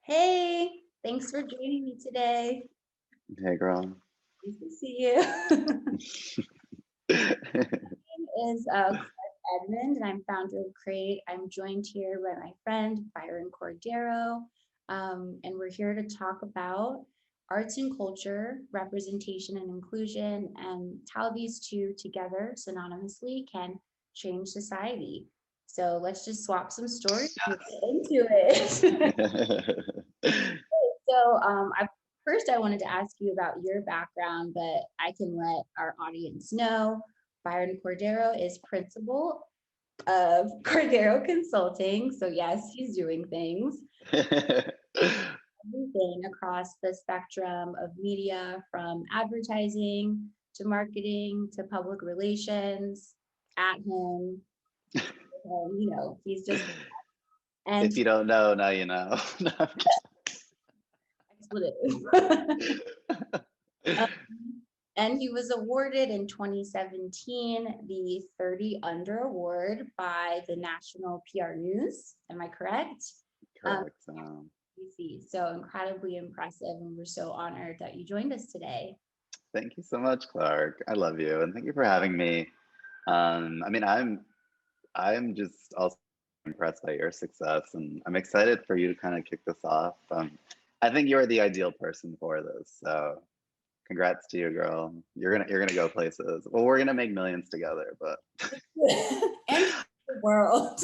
Hey, thanks for joining me today. Hey, girl. Nice to see you. My name is Edmond, and I'm founder of Create. I'm joined here by my friend Byron Cordero, and we're here to talk about arts and culture, representation and inclusion, and how these two together synonymously can change society. So let's just swap some stories and get into it. So, first, I wanted to ask you about your background, but I can let our audience know. Byron Cordero is principal of Cordero Consulting. So, yes, he's doing things, everything across the spectrum of media, from advertising to marketing to public relations. At him, he's just and If you don't know, now you know. No, expletive. And he was awarded in 2017 the 30 Under Award by the National PR News. Am I correct? correct. BC. So incredibly impressive, and we're so honored that you joined us today. Thank you so much, Clark. I love you, and thank you for having me. I'm just also impressed by your success, and I'm excited for you to kind of kick this off. I think you're the ideal person for this. So, congrats to you, girl. You're gonna go places. Well, we're gonna make millions together, but And the world.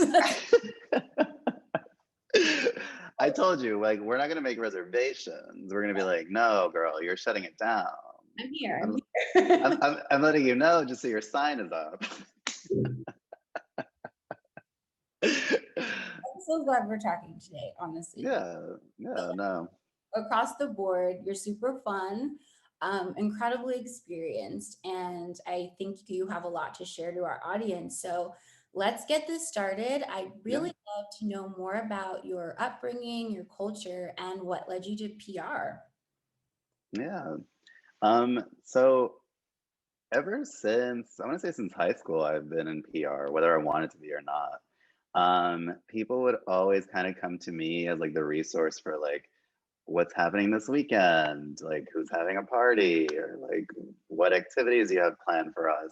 I told you, like, we're not gonna make reservations. We're gonna be like, no, girl, you're shutting it down. I'm here. I'm, I'm here. I'm letting you know just so your sign is up. I'm so glad we're talking today, honestly. Yeah, no. Across the board, you're super fun, incredibly experienced, and I think you have a lot to share to our audience. So let's get this started. I'd Yeah, really love to know more about your upbringing, your culture, and what led you to PR. yeah. So ever since, I want to say since high school, I've been in PR, whether I wanted to be or not. People would always kind of come to me as like the resource for like what's happening this weekend, like who's having a party, or like what activities you have planned for us.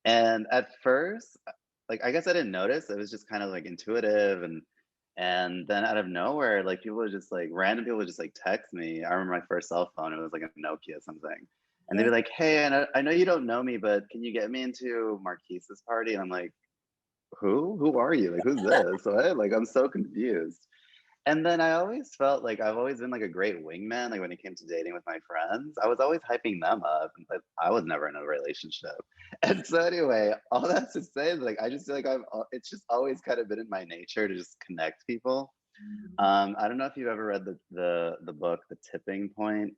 And at first, like I guess I didn't notice. It was just kind of like intuitive, and then out of nowhere, like people would just like random people would just like text me. I remember my first cell phone, it was like a Nokia something. And they'd be like, "Hey, I know you don't know me, but can you get me into Marquise's party?" And I'm like, "Who? Who are you? Like, who's this?" So I'm so confused. And then I always felt like I've always been like a great wingman. Like when it came to dating with my friends, I was always hyping them up, but I was never in a relationship. And so anyway, all that to say is like I just feel like it's just always kind of been in my nature to just connect people. I don't know if you've ever read the book The Tipping Point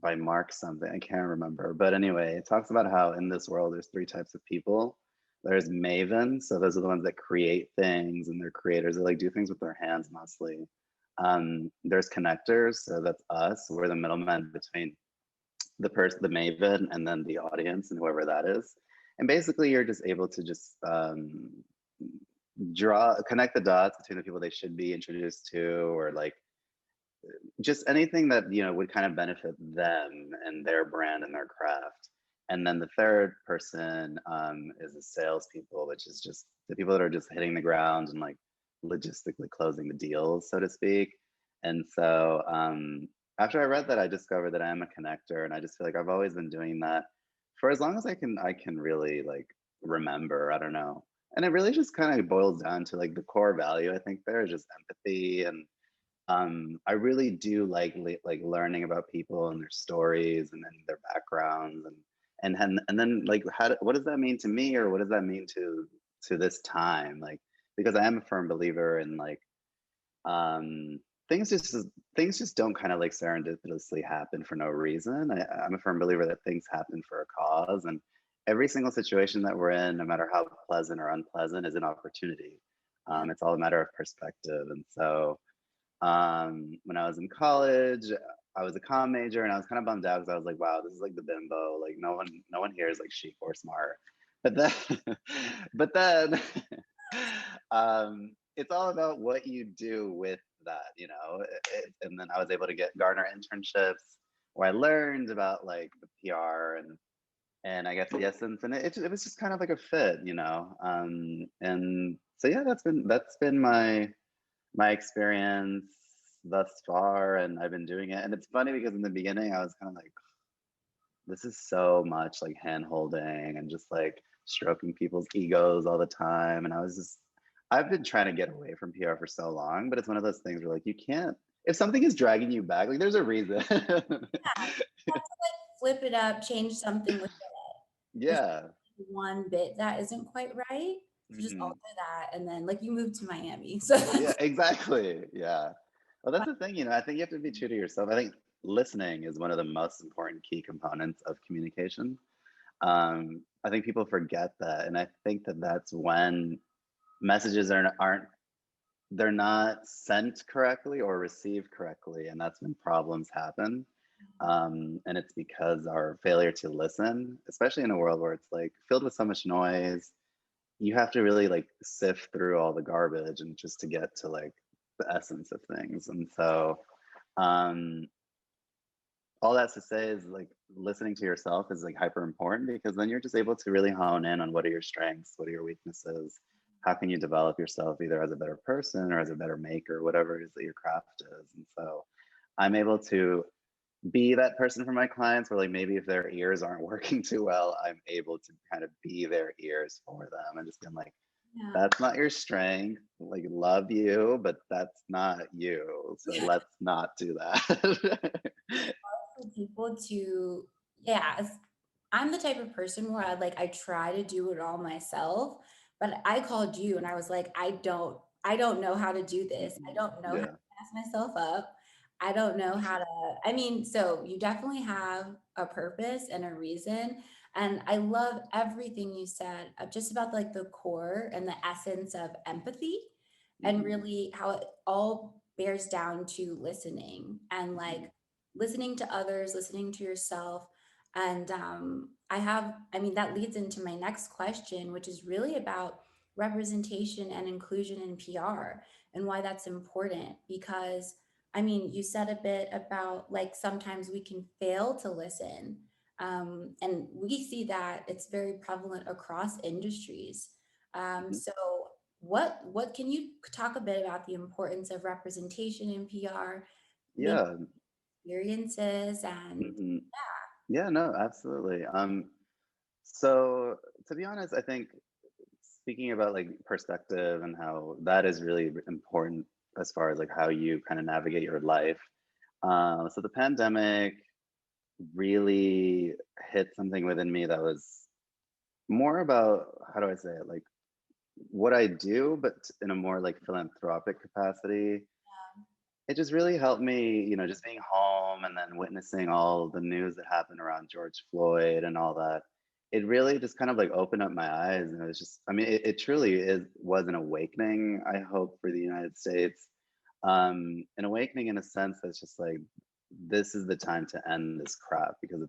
by Mark something. I can't remember, but anyway, it talks about how in this world there's three types of people. There's mavens, so those are the ones that create things, and they're creators. They like do things with their hands mostly. There's connectors, so that's us. We're the middlemen between the maven, and then the audience and whoever that is. And basically, you're just able to just connect the dots between the people they should be introduced to, or like just anything that would kind of benefit them and their brand and their craft. And then the third person is the salespeople, which is just the people that are just hitting the ground and like logistically closing the deals, so to speak. And so after I read that, I discovered that I am a connector, and I just feel like I've always been doing that for as long as I can really like remember. I don't know. And it really just kind of boils down to like the core value. I think there is just empathy, and I really do like learning about people and their stories and then their backgrounds, and then like what does that mean to me, or what does that mean to this time, like, because I am a firm believer in like um things just things just don't kind of like serendipitously happen for no reason. I'm a firm believer that things happen for a cause, and every single situation that we're in, no matter how pleasant or unpleasant, is an opportunity. It's all a matter of perspective. And so when I was in college, I was a comm major, and I was kind of bummed out because I was like, wow, this is like the bimbo. Like no one here is like chic or smart. But then, but then, it's all about what you do with that, and then I was able to garner internships where I learned about like the PR and I guess the essence, and it was just kind of like a fit, and so yeah, that's been my experience thus far, and I've been doing it. And it's funny because in the beginning I was kind of like, this is so much like hand holding and just like stroking people's egos all the time. And I've been trying to get away from PR for so long, but it's one of those things where like you can't, if something is dragging you back, like there's a reason. Yeah, flip it up, change something with it. Yeah. One bit that isn't quite right. So just Hmm. alter that. And then like you moved to Miami. So Yeah, exactly. Yeah. Well, that's the thing, I think you have to be true to yourself. I think listening is one of the most important key components of communication. I think people forget that. And I think that that's when messages aren't they're not sent correctly or received correctly, and that's when problems happen. And it's because our failure to listen, especially in a world where it's like filled with so much noise, you have to really like sift through all the garbage and just to get to like the essence of things. And so um all that's to say is like listening to yourself is like hyper important, because then you're just able to really hone in on what are your strengths, what are your weaknesses, how can you develop yourself either as a better person or as a better maker, whatever it is that your craft is. And so I'm able to be that person for my clients where like maybe if their ears aren't working too well, I'm able to kind of be their ears for them and just been like, yeah. that's not your strength, like love you, but that's not you, so let's not do that. For people to, yeah, I'm the type of person where I try to do it all myself, but I called you and I was like, I don't know how to do this. I don't know how to Yeah. pass myself up. I don't know how to, I mean, so you definitely have a purpose and a reason. And I love everything you said just about like the core and the essence of empathy and Hmm. really how it all bears down to listening and Hmm. like listening to others, listening to yourself. And I mean, that leads into my next question, which is really about representation and inclusion in PR and why that's important. Because, I mean, you said a bit about like sometimes we can fail to listen. And we see that it's very prevalent across industries. Hmm. So, what can you talk a bit about the importance of representation in PR? Maybe Yeah. experiences and Hmm. Yeah, no, absolutely. So to be honest, I think speaking about like perspective and how that is really important as far as like how you kind of navigate your life. So the pandemic really hit something within me that was more about, how do I say it, like what I do, but in a more like philanthropic capacity. It just really helped me, just being home and then witnessing all the news that happened around George Floyd and all that. It really just kind of like opened up my eyes. And it was just, I mean, it truly was an awakening, I hope, for the United States. An awakening in a sense that's just like, this is the time to end this crap, because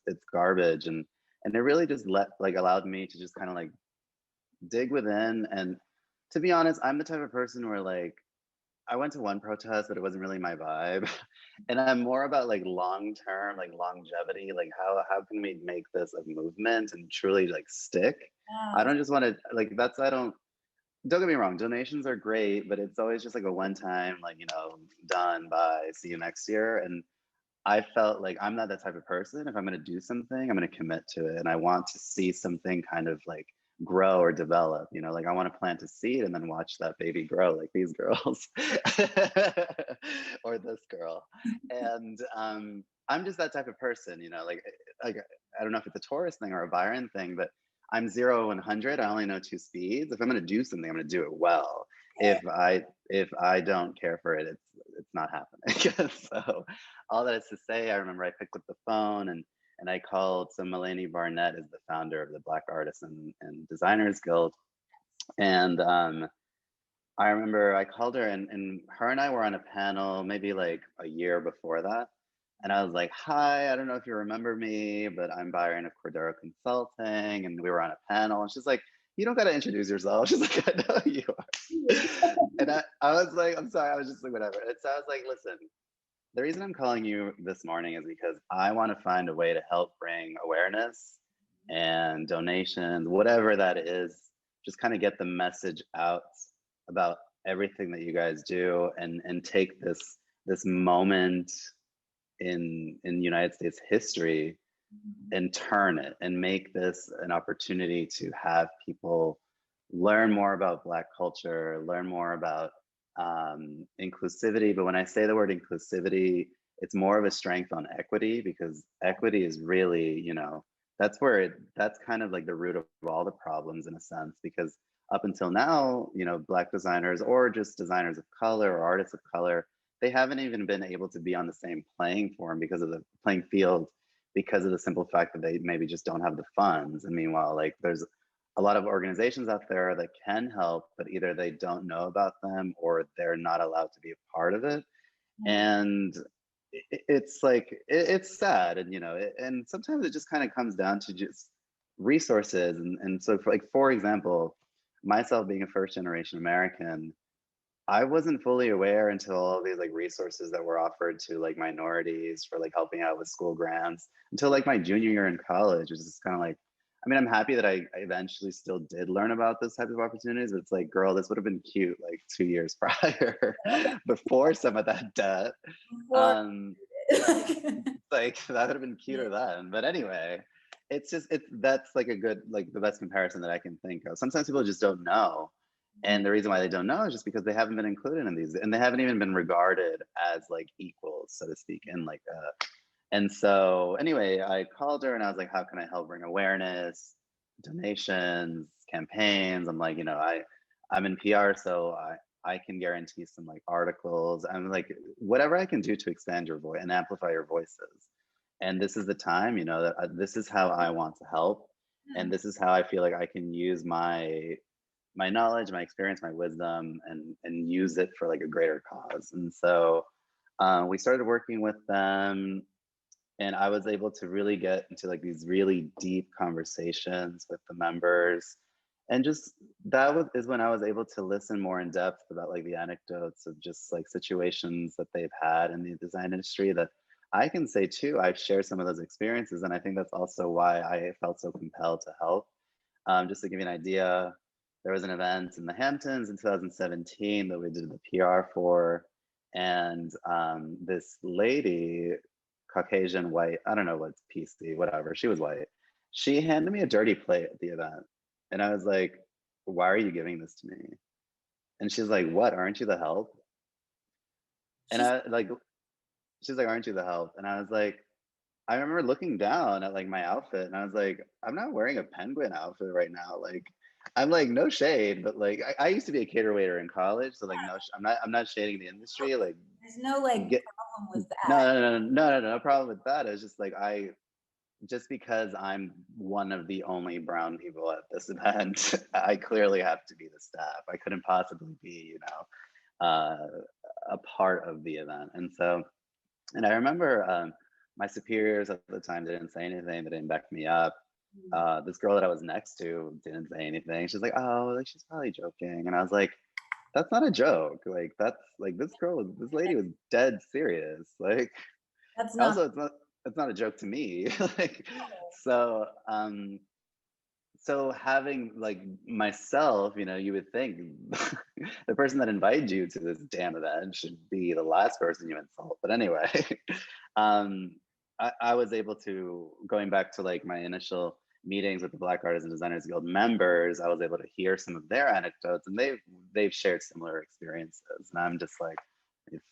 it's garbage. And it really just allowed me to just kind of like dig within. And to be honest, I'm the type of person where like, I went to one protest, but it wasn't really my vibe. And I'm more about like long term, like longevity, like how can we make this a movement and truly like stick? I yeah, don't just want to like I don't get me wrong, donations are great, but it's always just like a one time, like, done, bye, see you next year. And I felt like I'm not that type of person. If I'm going to do something, I'm going to commit to it. And I want to see something kind of like grow or develop, like I want to plant a seed and then watch that baby grow, like these girls or this girl. And I'm just that type of person, like I don't know if it's a Taurus thing or a Byron thing, but I'm 0 100. I only know two speeds. If I'm going to do something, I'm going to do it well. If I don't care for it, it's not happening. So all that is to say, I remember I picked up the phone and I called. So Mulaney Barnett is the founder of the Black Artists and Designers Guild. And I remember I called her, and her and I were on a panel maybe like a year before that. And I was like, hi, I don't know if you remember me, but I'm Byron of Cordero Consulting. And we were on a panel. And she's like, you don't got to introduce yourself. She's like, I know you are. And I was like, I'm sorry, I was just like, whatever. And so I was like, listen, the reason I'm calling you this morning is because I want to find a way to help bring awareness and donations, whatever that is, just kind of get the message out about everything that you guys do, and take this moment in United States history and turn it and make this an opportunity to have people learn more about Black culture, learn more about inclusivity. But when I say the word inclusivity, it's more of a strength on equity, because equity is really, that's where that's kind of like the root of all the problems in a sense. Because up until now, Black designers or just designers of color or artists of color, they haven't even been able to be on the same playing form because of the playing field, because of the simple fact that they maybe just don't have the funds. And meanwhile, like, there's a lot of organizations out there that can help, but either they don't know about them or they're not allowed to be a part of it. And it's like, it's sad. And, and sometimes it just kind of comes down to just resources. And so for example, myself being a first generation American, I wasn't fully aware until all of these like resources that were offered to like minorities for like helping out with school grants until like my junior year in college, which is kind of like, I mean, I'm happy that I eventually still did learn about this type of opportunities, but it's like, girl, this would have been cute like 2 years prior before some of that debt. Before- Like that would have been cuter then. But anyway, that's like a good, like the best comparison that I can think of. Sometimes people just don't know. And the reason why they don't know is just because they haven't been included in these, and they haven't even been regarded as like equals, so to speak, in like and so anyway, I called her and I was like, how can I help bring awareness, donations, campaigns? I'm like, I'm in PR, so I can guarantee some like articles. I'm like, whatever I can do to expand your voice and amplify your voices. And this is the time, that this is how I want to help. And this is how I feel like I can use my knowledge, my experience, my wisdom, and use it for like a greater cause. And so we started working with them, and I was able to really get into like these really deep conversations with the members. And just is when I was able to listen more in depth about like the anecdotes of just like situations that they've had in the design industry that I can say too, I've shared some of those experiences. And I think that's also why I felt so compelled to help. Just to give you an idea, there was an event in the Hamptons in 2017 that we did the PR for. And this lady, Caucasian, white, I don't know what's PC, whatever, she was white. She handed me a dirty plate at the event. And I was like, why are you giving this to me? And she's like, what, aren't you the help? And she's like, aren't you the help? And I was like, I remember looking down at like my outfit and I was like, I'm not wearing a penguin outfit right now. Like, I'm like, no shade, but like, I used to be a cater waiter in college. So like, no, I'm not shading the industry. Like, There's no like problem with no, that. no problem with that. It's just like, just because I'm one of the only brown people at this event, I clearly have to be the staff. I couldn't possibly be, a part of the event. And so, and I remember my superiors at the time didn't say anything. They didn't back me up. This girl that I was next to didn't say anything. She's like, oh, like she's probably joking. And I was like, that's not a joke. Like, that's like, this lady was dead serious. Like, That's not. also it's not a joke to me. Like, so so having like myself, you would think the person that invited you to this damn event should be the last person you insult. But anyway, I was able to, going back to like my initial meetings with the Black Artists and Designers Guild members, I was able to hear some of their anecdotes, and they've shared similar experiences. And I'm just like,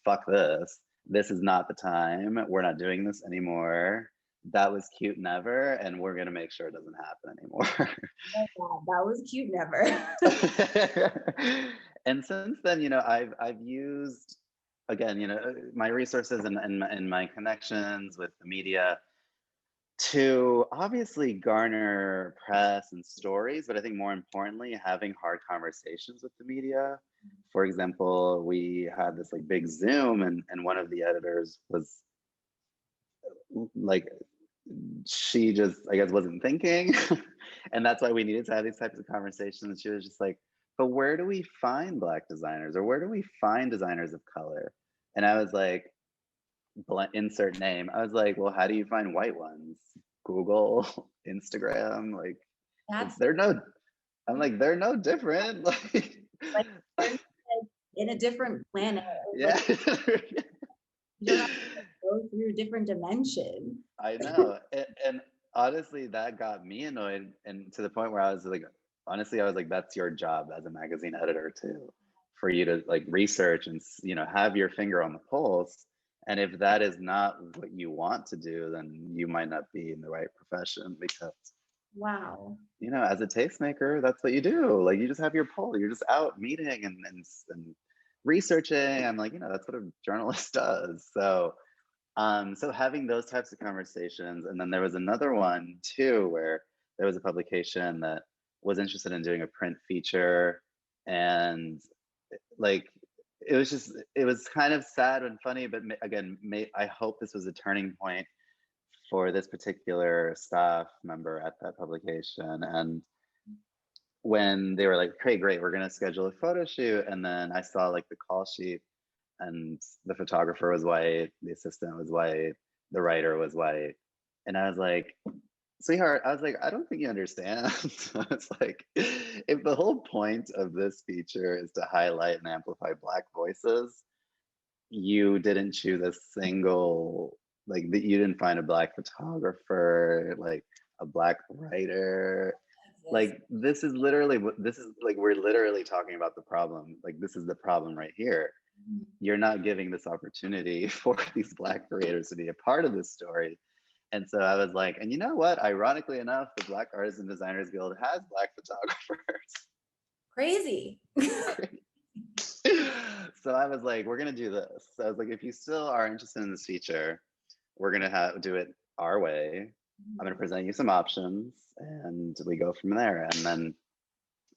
fuck this. This is not the time. We're not doing this anymore. That was cute never, and we're gonna make sure it doesn't happen anymore. Oh, that was cute never. And since then, I've used, again, my resources and my connections with the media to obviously garner press and stories, but I think more importantly, having hard conversations with the media. For example, we had this like big Zoom, and one of the editors was like, she just, I guess, wasn't thinking. And that's why we needed to have these types of conversations. She was just like, but where do we find Black designers, or where do we find designers of color? And I was like, insert name. I was like, well, how do you find white ones? Google, Instagram, like That's they're no. I'm like, they're no different. like they're in a different planet. Like Yeah. you don't have to go through a different dimension. I know. And honestly, that got me annoyed. And to the point where I was like, honestly, I was like, that's your job as a magazine editor too, for you to like research and, have your finger on the pulse. And if that is not what you want to do, then you might not be in the right profession because, Wow. as a tastemaker, that's what you do. Like you just have your pull. You're just out meeting and researching. I'm like, that's what a journalist does. So having those types of conversations, and then there was another one too, where there was a publication that was interested in doing a print feature, and like it was kind of sad and funny, but again, I hope this was a turning point for this particular staff member at that publication. And when they were like, "Okay, great, we're gonna schedule a photo shoot," and then I saw like the call sheet, and the photographer was white, the assistant was white, the writer was white. And I was like, sweetheart, I was like, I don't think you understand. So it's like, if the whole point of this feature is to highlight and amplify Black voices, you didn't choose a single, like, you didn't find a Black photographer, like a Black writer. Yes. Like, this is literally, this is like, we're literally talking about the problem. Like, this is the problem right here. Mhm. You're not giving this opportunity for these Black creators to be a part of this story. And so I was like, and you know what? Ironically enough, the Black Artists and Designers Guild has Black photographers. Crazy. Great. So I was like, we're gonna do this. So I was like, if you still are interested in this feature, we're gonna do it our way. I'm gonna present you some options, and we go from there. And then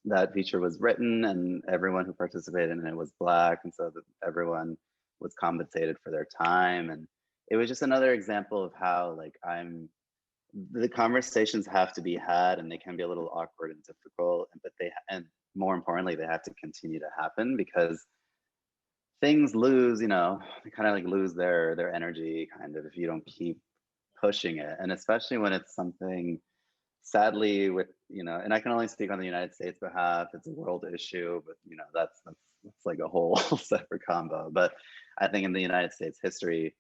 that feature was written, and everyone who participated in it was Black, and so that everyone was compensated for their time. And it was just another example of how like the conversations have to be had, and they can be a little awkward and difficult, but and more importantly, they have to continue to happen, because things lose, they kind of like lose their energy kind of if you don't keep pushing it. And especially when it's something, sadly, with, and I can only speak on the United States behalf, it's a world issue, but that's like a whole separate combo. But I think in the United States history,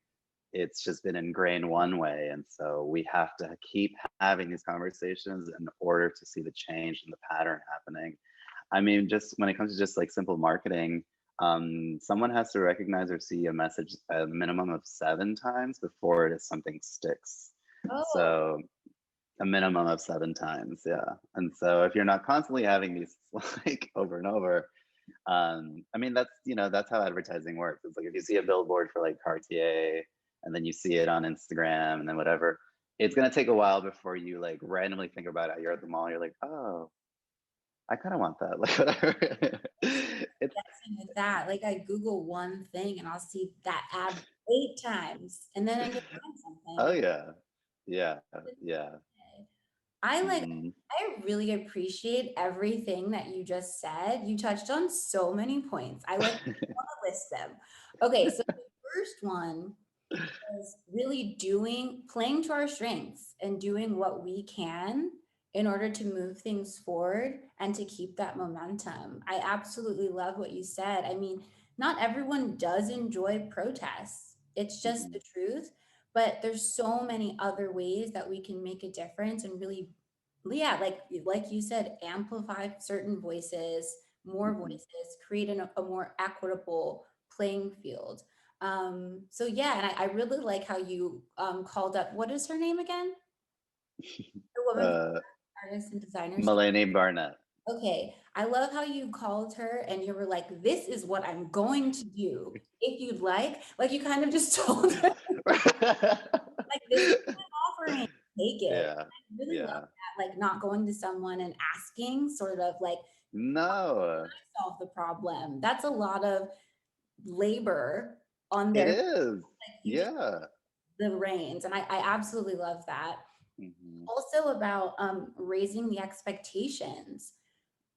it's just been ingrained one way, and so we have to keep having these conversations in order to see the change and the pattern happening. I mean, just when it comes to just like simple marketing, someone has to recognize or see a message a minimum of 7 times before something sticks. Oh, So a minimum of 7 times, yeah. And so if you're not constantly having these like over and over, I mean, that's how advertising works. It's like if you see a billboard for like Cartier, and then you see it on Instagram, and then whatever, it's gonna take a while before you like randomly think about it. You're at the mall, you're like, oh, I kind of want that. Like whatever. It's guessing with that. Like I Google one thing and I'll see that ad 8 times, and then I can find oh something. yeah, yeah, yeah. I like Mhm. I really appreciate everything that you just said. You touched on so many points. I like want to list them. Okay, so the first one is really playing to our strengths and doing what we can in order to move things forward and to keep that momentum. I absolutely love what you said. I mean, not everyone does enjoy protests. It's just Mhm. the truth, but there's so many other ways that we can make a difference and really, yeah, like you said, amplify certain voices, more Mhm. voices, create a more equitable playing field. So yeah, and I really like how you called up, what is her name again? The woman from uh, Artists and Designers Guild. Mulaney Barnett. Okay, I love how you called her and you were like, this is what I'm going to do. If you'd like you kind of just told her, like, this is my offering, take it. Yeah, I really love yeah. that, like not going to someone and asking, sort of like, No, solve the problem. That's a lot of labor on it their, is. like you just Yeah. the reins. And I absolutely love that. Mhm. Also about raising the expectations.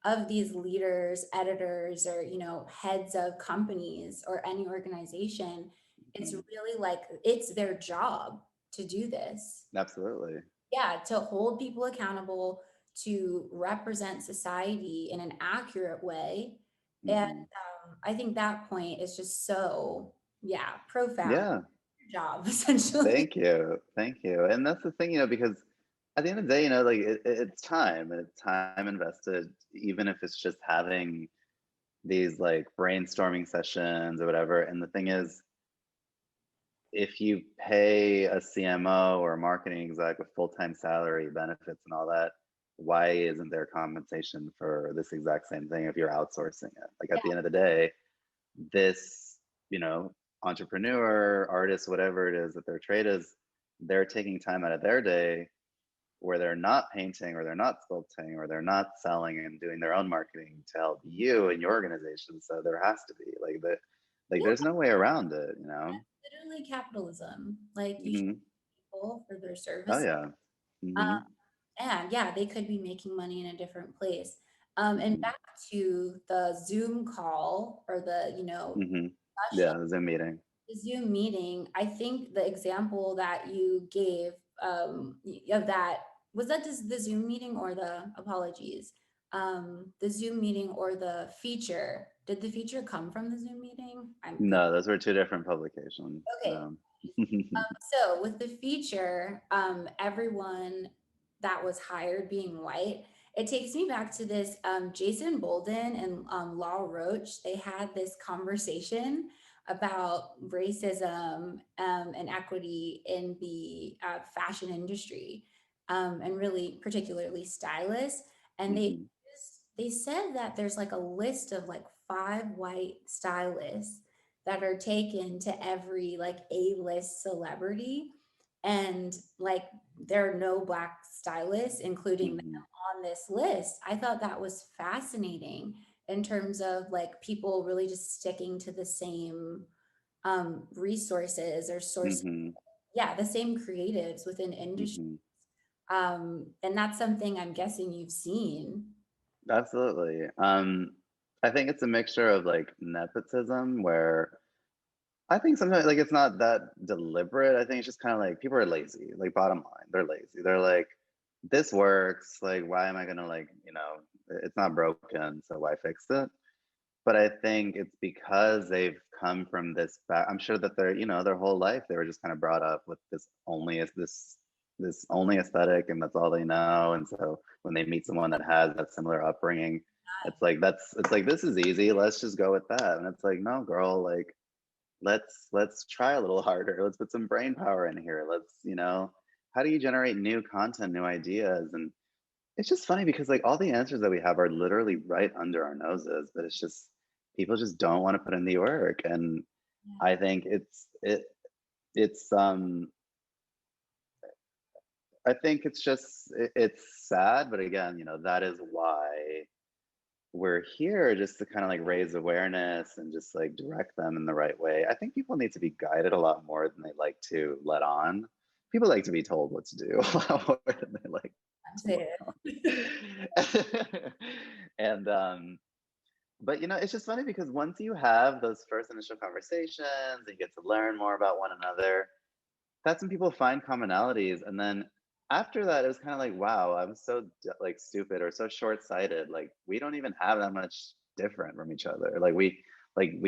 of these leaders, editors, or, heads of companies or any organization, it's Mhm. really like it's their job to do this. Absolutely. Yeah, to hold people accountable, to represent society in an accurate way. And Mhm. I think that point is just so, yeah, profound Yeah. job, essentially. Thank you. Thank you. And that's the thing, because at the end of the day, like it's time. It's time invested, even if it's just having these like brainstorming sessions or whatever. And the thing is, if you pay a CMO or a marketing exec with full-time salary, benefits, and all that, why isn't there compensation for this exact same thing if you're outsourcing it? Like at Yeah, the end of the day, this, you know, entrepreneur, artist, whatever it is that their trade is, they're taking time out of their day where they're not painting or they're not sculpting or they're not selling and doing their own marketing to help you and your organization. So there has to be like that, like yeah, there's no way around it, you know? literally capitalism. Like you should Hmm. pay people for their Oh service. yeah. Um, Hmm. and yeah, they could be making money in a different place. And Hmm. back to the Zoom call or the, Hmm. discussion, Yeah, the Zoom meeting. the Zoom meeting, I think the example that you gave of that, was that just the Zoom meeting or the apologies? The Zoom meeting or the feature? Did the feature come from the Zoom meeting? I'm good. No, those were two different publications. Okay. So with the feature, everyone that was hired being white, it takes me back to this Jason Bolden and Law Roach. They had this conversation about racism and equity in the fashion industry, and really particularly stylists. And Hmm. they said that there's like a list of like 5 white stylists that are taken to every like A-list celebrity, and like there are no black stylists including them Hmm. on this list. I thought that was fascinating in terms of like people really just sticking to the same resources or source, Hmm. yeah, the same creatives within industry. Hmm. And that's something I'm guessing you've seen. Absolutely. I think it's a mixture of like nepotism where I think sometimes like it's not that deliberate. I think it's just kind of like people are lazy. Like bottom line, they're lazy. They're like, this works. Like, why am I gonna like, it's not broken, so why fix it? But I think it's because they've come from this back. I'm sure that they're, their whole life they were just kind of brought up with this only aesthetic, and that's all they know. And so when they meet someone that has that similar upbringing, it's like this is easy. Let's just go with that. And it's like, no, girl, like let's try a little harder. Let's put some brain power in here. Let's, how do you generate new content, new ideas? And it's just funny because like all the answers that we have are literally right under our noses, but it's just people just don't want to put in the work. And Yeah. I think it's I think it's just it's sad, but again, that is why we're here, just to kind of like raise awareness and just like direct them in the right way. I think people need to be guided a lot more than they like to let on. People like to be told what to do a lot more than they like I'm to saying. let on. And but it's just funny because once you have those first initial conversations and you get to learn more about one another, that's when people find commonalities. And then after that it was kind of like, wow, I'm so like stupid or so short-sighted. Like we don't even have that much different from each other. Like we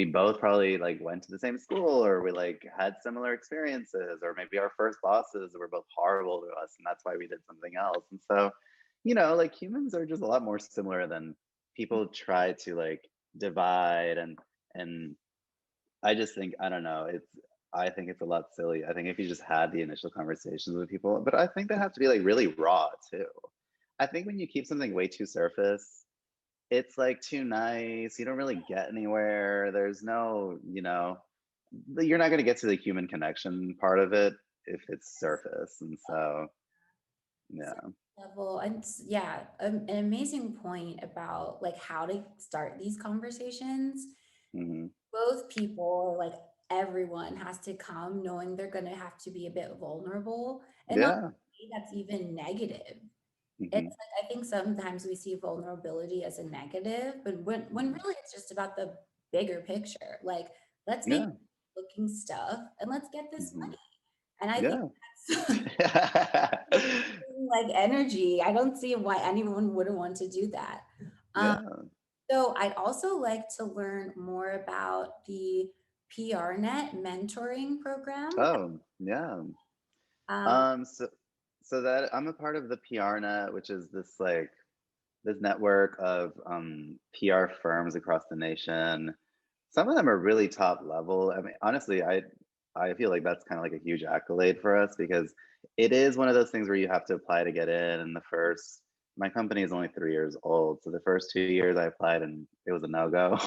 both probably like went to the same school, or we like had similar experiences, or maybe our first bosses were both horrible to us and that's why we did something else. And so like humans are just a lot more similar than people try to like divide. And I just think, I don't know, I think it's a lot silly. I think if you just had the initial conversations with people, but I think they have to be like really raw too. I think when you keep something way too surface, it's like too nice. You don't really get anywhere. There's no, you're not going to get to the human connection part of it if it's surface. And so, yeah. Level and yeah, an amazing point about like how to start these conversations. Hmm. Both people, like everyone, has to come knowing they're going to have to be a bit vulnerable, and not Yeah. that's even negative. It's Hmm. like, I think sometimes we see vulnerability as a negative, but when Hmm. really it's just about the bigger picture. Like, let's make Yeah. looking stuff and let's get this Hmm. money. And I think Yeah. that's like energy. I don't see why anyone wouldn't want to do that. Um, Yeah. so I'd also like to learn more about the PRNet mentoring program. Oh, yeah. Um, So that I'm a part of the PR net, which is this network of PR firms across the nation. Some of them are really top level. I mean, honestly, I feel like that's kind of like a huge accolade for us because it is one of those things where you have to apply to get in. And my company is only 3 years old, so the first 2 years I applied and it was a no go.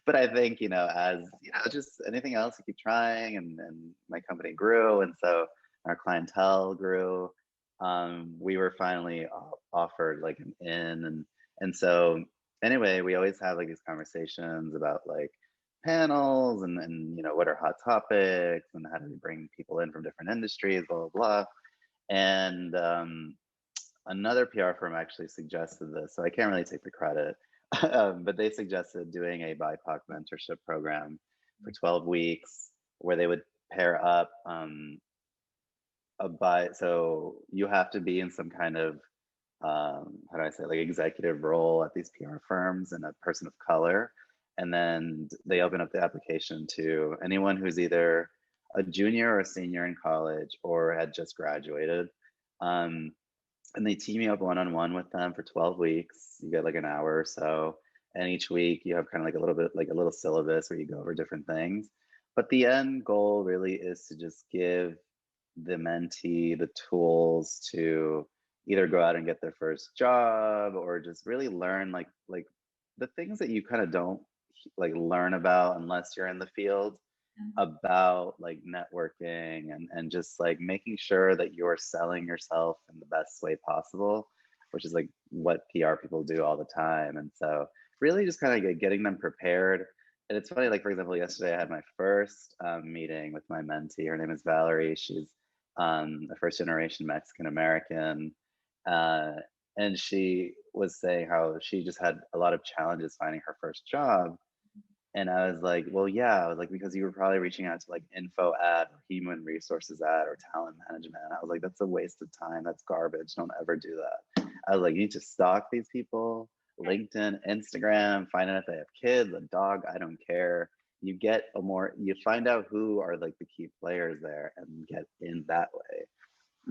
But I think as just anything else, you keep trying, and my company grew, and so our clientele grew. We were finally offered like an in, and so anyway, we always have like these conversations about like panels and what are hot topics and how do we bring people in from different industries, blah blah blah. And another PR firm actually suggested this, so I can't really take the credit, but they suggested doing a BIPOC mentorship program for 12 weeks where they would pair up so you have to be in some kind of how do I say, like executive role at these PR firms and a person of color. And then they open up the application to anyone who's either a junior or a senior in college or had just graduated. Um, and they team you up one on one with them for 12 weeks. You get like an hour or so. And each week you have kind of like a little bit, like a little syllabus where you go over different things. But the end goal really is to just give the mentee the tools to either go out and get their first job or just really learn like the things that you kind of don't like learn about unless you're in the field, about like networking and just like making sure that you're selling yourself in the best way possible, which is like what PR people do all the time. And so really just kind of getting them prepared. And it's funny, like for example, yesterday I had my first meeting with my mentee. Her name is Valerie. She's a first generation Mexican American. Uh, and she was saying how she just had a lot of challenges finding her first job, and I was like, well, yeah. I was like, because you were probably reaching out to like info ad or human resources ad or talent management. I was like, that's a waste of time. That's garbage. Don't ever do that. I was like, you need to stalk these people, LinkedIn, Instagram, find out if they have kids, a dog, I don't care. You find out who are like the key players there and get in that way.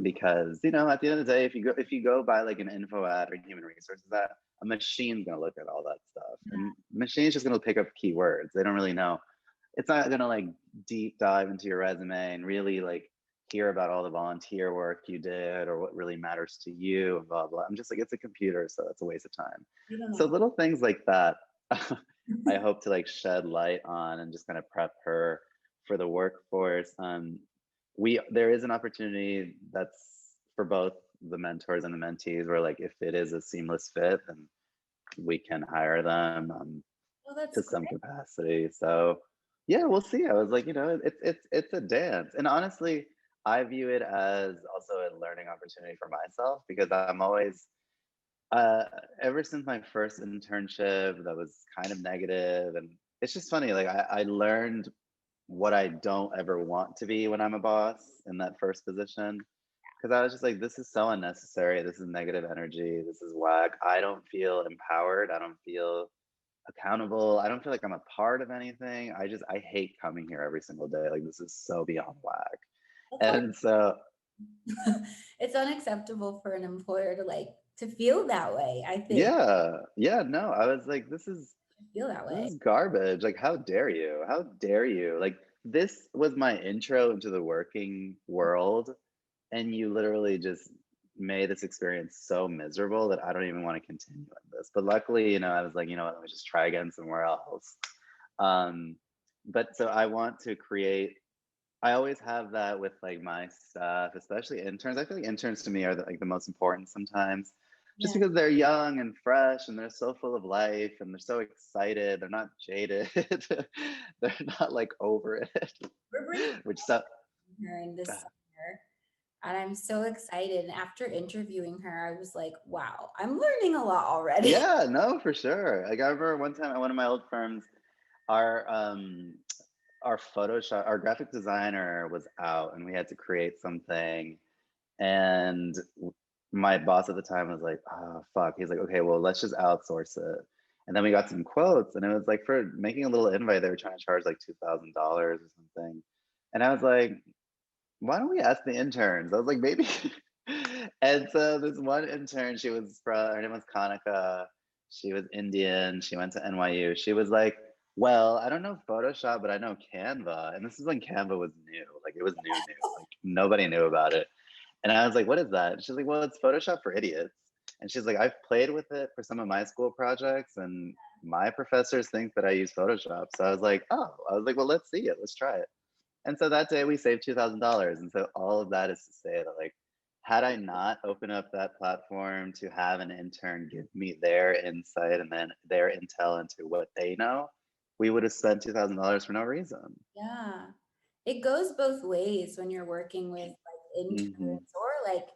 Because at the end of the day, if you go by like an info ad or human resources ad, a machine's going to look at all that stuff, and the machine's just going to pick up keywords. They don't really know. It's not going to like deep dive into your resume and really like hear about all the volunteer work you did or what really matters to you and blah blah. I'm just like, it's a computer, so it's a waste of time. I don't So know. little things like that I hope to like shed light on and just kind of prep her for the workforce. There is an opportunity that's for both the mentors and the mentees, where like if it is a seamless fit, then we can hire them Well, that's to great. some capacity. So yeah, we'll see. I was like, it's a dance, and honestly, I view it as also a learning opportunity for myself because I'm always uh, ever since my first internship that was kind of negative, and it's just funny. Like I learned what I don't ever want to be when I'm a boss in that first position, because I was just like, this is so unnecessary. This is negative energy. This is whack. I don't feel empowered. I don't feel accountable. I don't feel like I'm a part of anything. I hate coming here every single day. Like this is so beyond whack. That's And so it's unacceptable for an employer to feel that way. I think yeah, yeah, no, I was like, this is feel that This way. is garbage. Like, how dare you? How dare you? Like, this was my intro into the working world, and you literally just made this experience so miserable that I don't even want to continue in this. But luckily, I was like, let me just try again somewhere else. Um, but so I want to create. I always have that with like my stuff, especially interns. I feel like interns to me are like the most important sometimes, just Yeah, because they're young and fresh and they're so full of life and they're so excited. They're not jaded. They're not like over it, we're bringing which so her in this summer. And I'm so excited. And after interviewing her, I was like, wow, I'm learning a lot already. Yeah, no, for sure. Like I remember one time at one of my old firms, our um our Photoshop, our graphic designer was out and we had to create something. And my boss at the time was like, oh, fuck. He's like, okay, well, let's just outsource it. And then we got some quotes, and it was like for making a little invite, they were trying to charge like $2,000 or something. And I was like, why don't we ask the interns? I was like, maybe. And so this one intern, her name was Kanika. She was Indian. She went to NYU. She was like, well, I don't know Photoshop, but I know Canva. And this is when Canva was new. Like it was new, new. Like nobody knew about it. And I was like, what is that? And she's like, well, it's Photoshop for idiots. And she's like, I've played with it for some of my school projects, and my professors think that I use Photoshop. So I was like, oh, I was like, well, let's see it. Let's try it. And so that day we saved $2,000. And so all of that is to say that, like, had I not opened up that platform to have an intern give me their insight and then their intel into what they know, we would have spent $2,000 for no reason. Yeah. It goes both ways when you're working with like Hmm. interns or like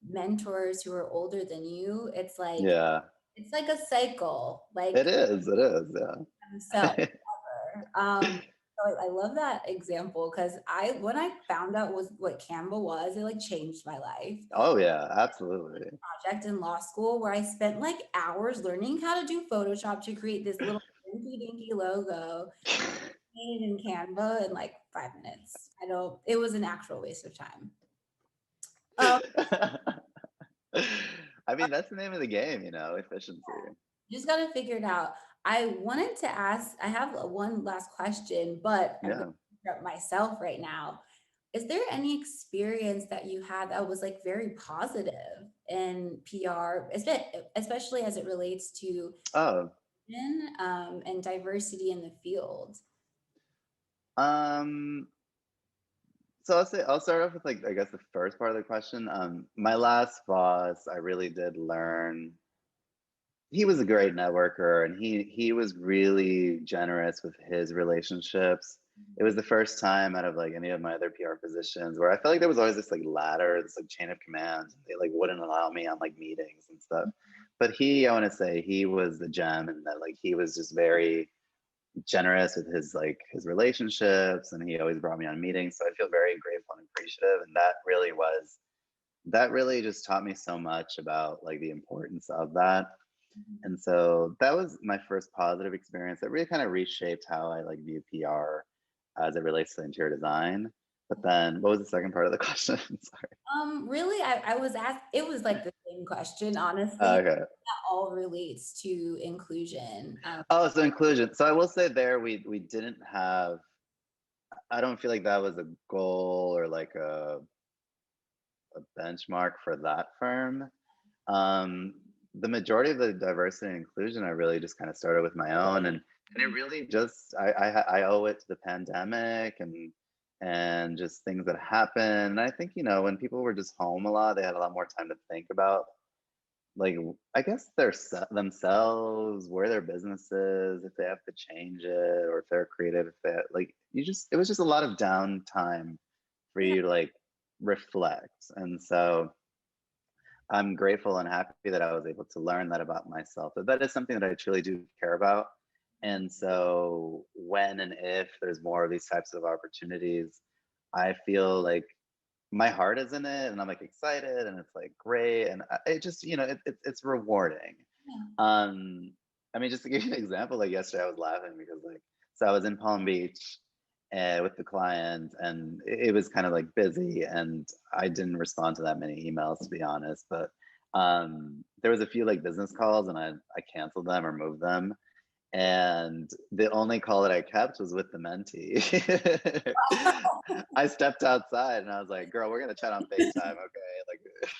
mentors who are older than you. Yeah, It's like a cycle, it like is. It is. themselves. Yeah. So I love that example because when I found out what Canva was, it like changed my life. Oh, yeah, absolutely. Project in law school where I spent like hours learning how to do Photoshop to create this little dinky dinky logo made in Canva in like 5 minutes. It was an actual waste of time. Um, I mean, that's the name of the game, efficiency. just got to figure it out. I wanted to ask, I have one last question, but I'm going Yeah. to interrupt myself right now. Is there any experience that you had that was like very positive in PR, especially as it relates to Oh, and diversity in the field? um, so I'll start off with, like, I guess the first part of the question. My last boss, I really did learn. He was a great networker, and he was really generous with his relationships. It was the first time out of like any of my other PR positions where I felt like there was always this like ladder, this like chain of command. They like wouldn't allow me on like meetings and stuff. But I want to say he was the gem, and that like he was just very generous with his relationships, and he always brought me on meetings. So I feel very grateful and appreciative, and that really just taught me so much about like the importance of that. Mhm. And so that was my first positive experience that really kind of reshaped how I like view PR as it relates to interior design. But then what was the second part of the question? Sorry. Really, I was asked, it was like the same question, honestly. Okay. That all relates to inclusion. Oh, so inclusion. So I will say there we didn't have. I don't feel like that was a goal or like a benchmark for that firm. Um, the majority of the diversity and inclusion, I really just kind of started with my own, and it really just I owe it to the pandemic and just things that happened. And I think when people were just home a lot, they had a lot more time to think about like I guess themselves, where their business is, if they have to change it, or if they're creative, if they like it was just a lot of downtime for Yeah. you to like reflect. And so I'm grateful and happy that I was able to learn that about myself. That is something that I truly do care about. And so when and if there's more of these types of opportunities, I feel like my heart is in it, and I'm like excited, and it's like great, and it just it's rewarding. Yeah. I mean, just to give you an example, like yesterday I was laughing because like so I was in Palm Beach with the client, and it was kind of like busy, and I didn't respond to that many emails, to be honest. But there was a few like business calls, and I canceled them or moved them, and the only call that I kept was with the mentee. I stepped outside and I was like, "Girl, we're gonna chat on FaceTime, okay?" Like,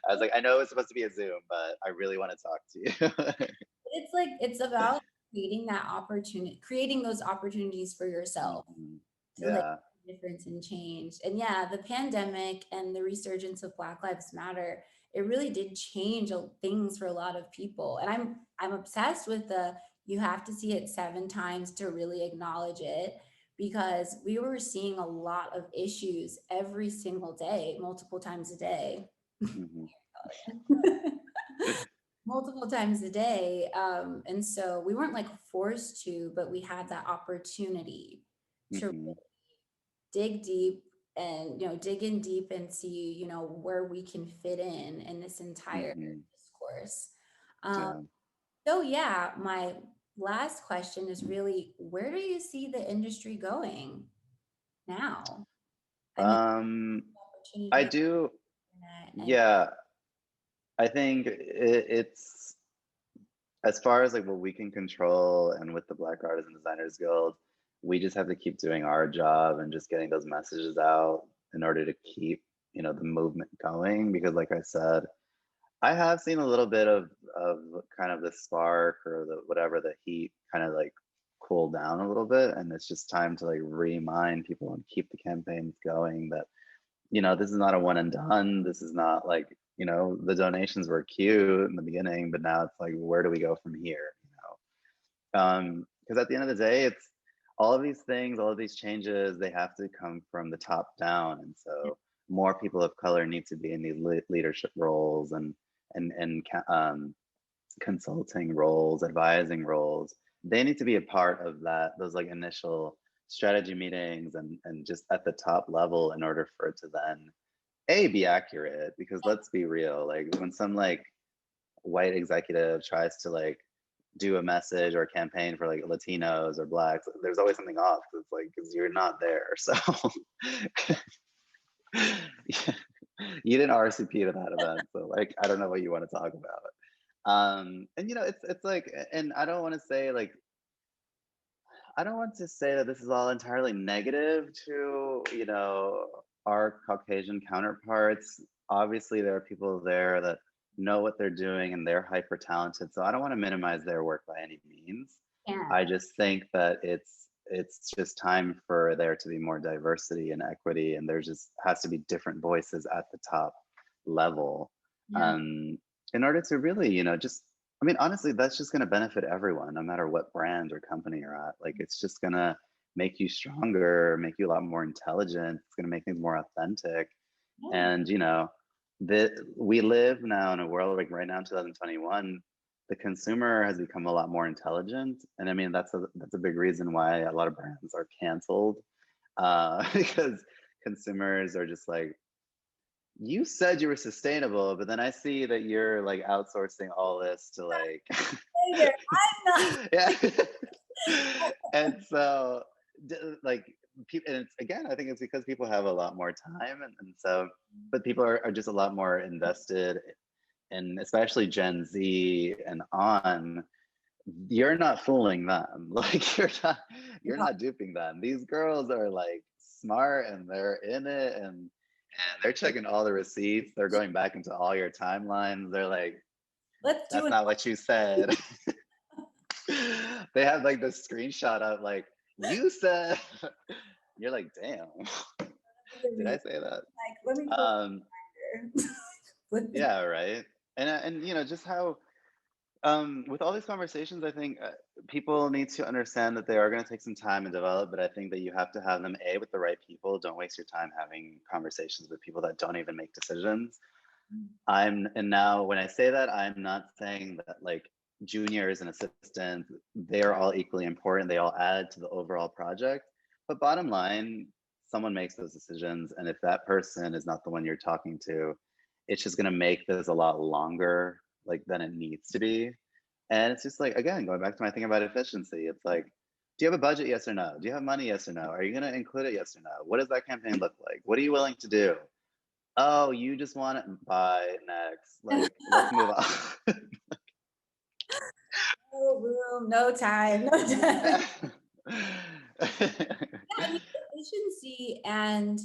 I was like, "I know it's supposed to be a Zoom, but I really want to talk to you." It's like it's about creating those opportunities for yourself Mhm. to like Yeah. make a difference and change. And yeah, the pandemic and the resurgence of Black Lives Matter, it really did change things for a lot of people. And I'm obsessed with the you have to see it 7 times to really acknowledge it because we were seeing a lot of issues every single day, multiple times a day. Mhm. Multiple times a day. And so we weren't like forced to, but we had that opportunity to Mhm. dig deep and, dig in deep and see, where we can fit in this entire Mhm. discourse. Um, Yeah. so yeah, my last question is really, where do you see the industry going now? I mean, Um, I opportunity on do. the internet and Yeah. I think it's as far as like what we can control, and with the Black Artists and Designers Guild, we just have to keep doing our job and just getting those messages out in order to keep, the movement going. Because like I said, I have seen a little bit of kind of the spark or the whatever, the heat kind of like cool down a little bit, and it's just time to like remind people and keep the campaigns going that, this is not a one and done. This is not like, the donations were cute in the beginning, but now it's like, where do we go from here? Because at the end of the day, it's all of these things, all of these changes, they have to come from the top down. And so more people of color need to be in these leadership roles and consulting roles, advising roles. They need to be a part of that, those like initial strategy meetings and just at the top level in order for it to then be accurate. Because let's be real, like when some like white executive tries to like do a message or a campaign for like Latinos or blacks, there's always something off. It's like, because you're not there. So yeah, you didn't RSVP to that event, so like I don't know what you want to talk about. And it's like, and I don't want to say that this is all entirely negative to, our Caucasian counterparts. Obviously, there are people there that know what they're doing and they're hyper talented. So I don't want to minimize their work by any means. yeah, I just think that it's just time for there to be more diversity and equity, and there just has to be different voices at the top level, yeah, um, in order to really, just I mean, honestly, that's just going to benefit everyone, no matter what brand or company you're at. Like, it's just going to make you stronger, make you a lot more intelligent. It's going to make things more authentic. yeah, And, we live now in a world like right now in 2021, the consumer has become a lot more intelligent. And I mean, that's a big reason why a lot of brands are canceled, because consumers are just like, you said you were sustainable, but then I see that you're like outsourcing all this to like, later. I'm not. yeah. And so, like, people, and it's again, I think it's because people have a lot more time, and so, but people are just a lot more invested, and especially Gen Z and on. You're not fooling them. Like you're not duping them. These girls are like smart and they're in it, and they're checking all the receipts. They're going back into all your timelines. They're like, Let's do that's it. not what you said. They have like the screenshot of like, you said. You're like, damn, did I say that? Like, let me go Um, here. yeah, right. And just how with all these conversations, I think people need to understand that they are going to take some time and develop, but I think that you have to have them with the right people. Don't waste your time having conversations with people that don't even make decisions. And now when I say that, I'm not saying that like juniors and assistants, they are all equally important. They all add to the overall project. But bottom line, someone makes those decisions. And if that person is not the one you're talking to, it's just going to make this a lot longer like than it needs to be. And it's just like, again, going back to my thing about efficiency, it's like, do you have a budget? Yes or no? Do you have money? Yes or no? Are you going to include it? Yes or no? What does that campaign look like? What are you willing to do? Oh, you just want it? Bye. Next. Like, let's move on. No room, no time, no time. Yeah, I mean, efficiency, and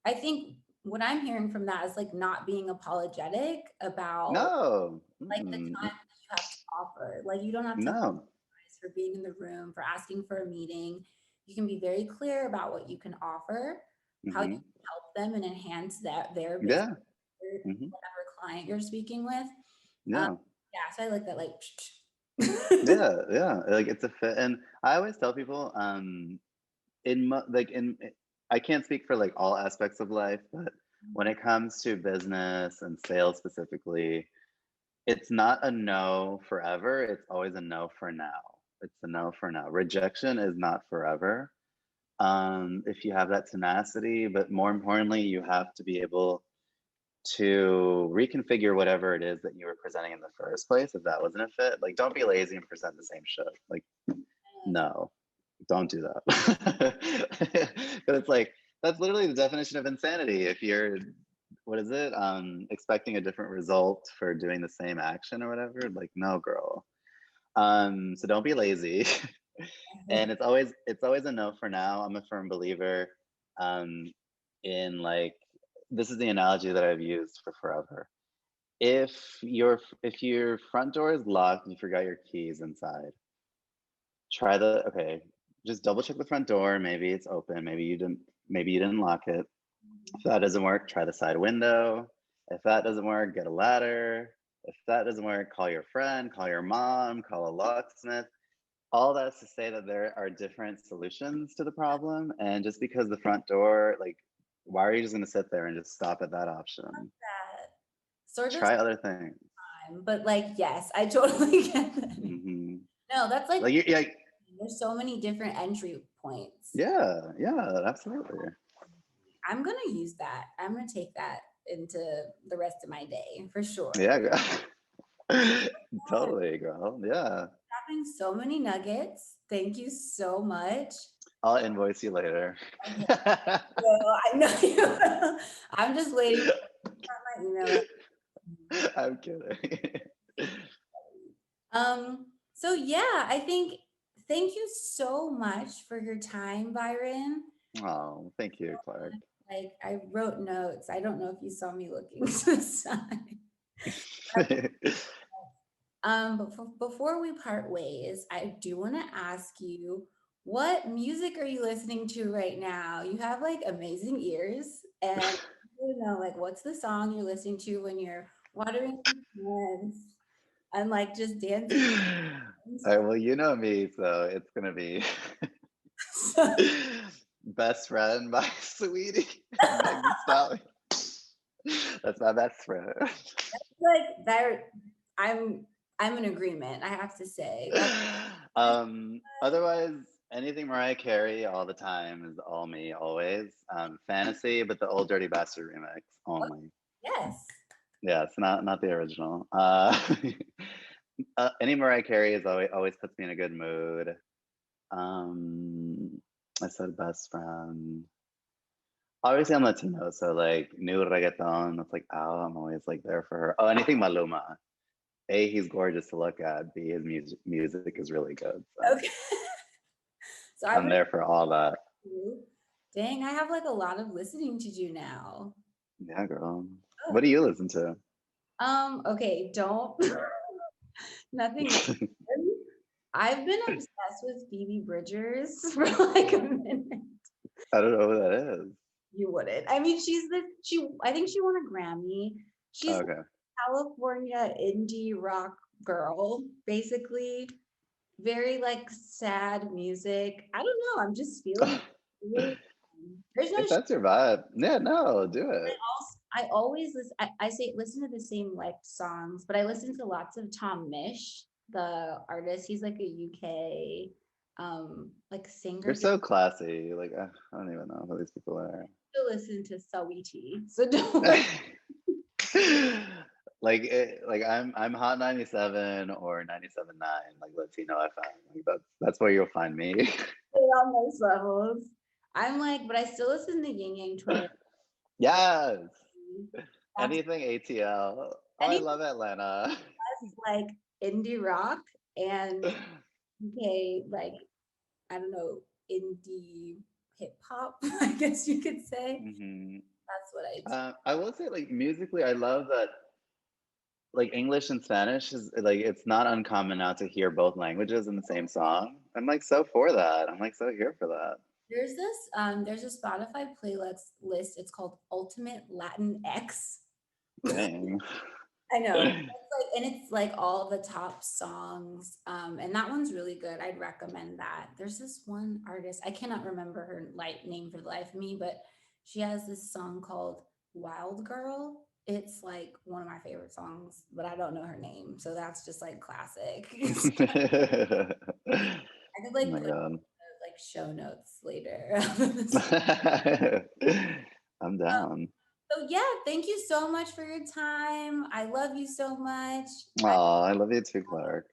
I think what I'm hearing from that is like not being apologetic about No. like the Mm-mm. time that you have to offer. Like you don't have to No. apologize for being in the room, for asking for a meeting. You can be very clear about what you can offer, how you Hmm. can help them and enhance their business, Yeah. or Hmm. whatever client you're speaking with. Um, Yeah. yeah, so I like that. Like, Yeah. Yeah. Like it's a fit. And I always tell people, I can't speak for like all aspects of life, but when it comes to business and sales specifically, it's not a no forever. It's always a no for now. It's a no for now. Rejection is not forever. If you have that tenacity, but more importantly, you have to be able to reconfigure whatever it is that you were presenting in the first place. If that wasn't a fit, like don't be lazy and present the same shit. Like, no, don't do that. But it's like, that's literally the definition of insanity. If you're, what is it? Expecting a different result for doing the same action or whatever. Like, no, girl. So don't be lazy. And it's always a no for now. I'm a firm believer in like, this is the analogy that I've used for forever. If your front door is locked and you forgot your keys inside, okay, just double check the front door. Maybe it's open. Maybe you didn't lock it. If that doesn't work, try the side window. If that doesn't work, get a ladder. If that doesn't work, call your friend, call your mom, call a locksmith. All that's to say that there are different solutions to the problem. And just because the front door, like, why are you just going to sit there and just stop at that option? That sort of Try other things. time, but like, yes, I totally get that. Mm-hmm. No, that's like, Yeah, there's so many different entry points. yeah, absolutely. I'm gonna use that. I'm gonna take that into the rest of my day for sure. Yeah, totally, girl. Yeah. Having so many nuggets. Thank you so much. I'll invoice you later. Well, I know you will. I'm just waiting for my email. I'm kidding. So yeah, I think thank you so much for your time, Byron. Oh, thank you, Clark. Like I wrote notes. I don't know if you saw me looking to the side. But before we part ways, I do want to ask you, what music are you listening to right now? You have like amazing ears, and you know, like, what's the song you're listening to when you're watering your plants and like just dancing? All right, well, you know me, so it's gonna be Best Friend by Sweetie and Meg Thee Stallion. That's my best friend. Like that, I'm in agreement. I have to say. Otherwise, anything Mariah Carey all the time is all me, always. Fantasy, but the Old Dirty Bastard remix only. Yes. Yeah, it's not the original. Any Mariah Carey is always puts me in a good mood. I said best friend. Obviously, I'm Latino, so like new reggaeton. That's like, oh, I'm always like there for her. Oh, anything Maluma. A, he's gorgeous to look at. B, his music is really good. So Okay. So I'm there for all that. Dang, I have like a lot of listening to do now. Yeah, girl. Oh. What do you listen to? Okay, don't. Nothing. I've been obsessed with Phoebe Bridgers for like a minute. I don't know who that is. You wouldn't. I mean, I think she won a Grammy. She's okay. a California indie rock girl, basically. Very like sad music. I don't know. I'm just feeling really. There's no. If that's your vibe, yeah, no, do it. I always listen. I say listen to the same like songs, but I listen to lots of Tom Misch, the artist. He's like a UK like singer. You're so classy. Like I don't even know who these people are. To listen to Sawiti, so don't. like I'm Hot 97 or 97.9, like Latino FM. Like that's where you'll find me. On those levels, I'm like, but I still listen to Yin Yang Twins. Yes. Anything ATL. I love Atlanta. Like indie rock and okay, like I don't know, indie hip hop, I guess you could say. Mm-hmm. That's what I do. I will say, like musically, I love that. Like English and Spanish is like it's not uncommon now to hear both languages in the same song. I'm like so for that. I'm like so here for that. There's a Spotify playlist list. It's called Ultimate Latin X. Dang. I know. It's like all the top songs. And that one's really good. I'd recommend that. There's this one artist, I cannot remember her name for the life of me, but she has this song called Wild Girl. It's like one of my favorite songs, but I don't know her name. So that's just like classic. I could Oh like my put God. like show notes later. I'm down. So yeah, thank you so much for your time. I love you so much. Oh, I love you too, Clark.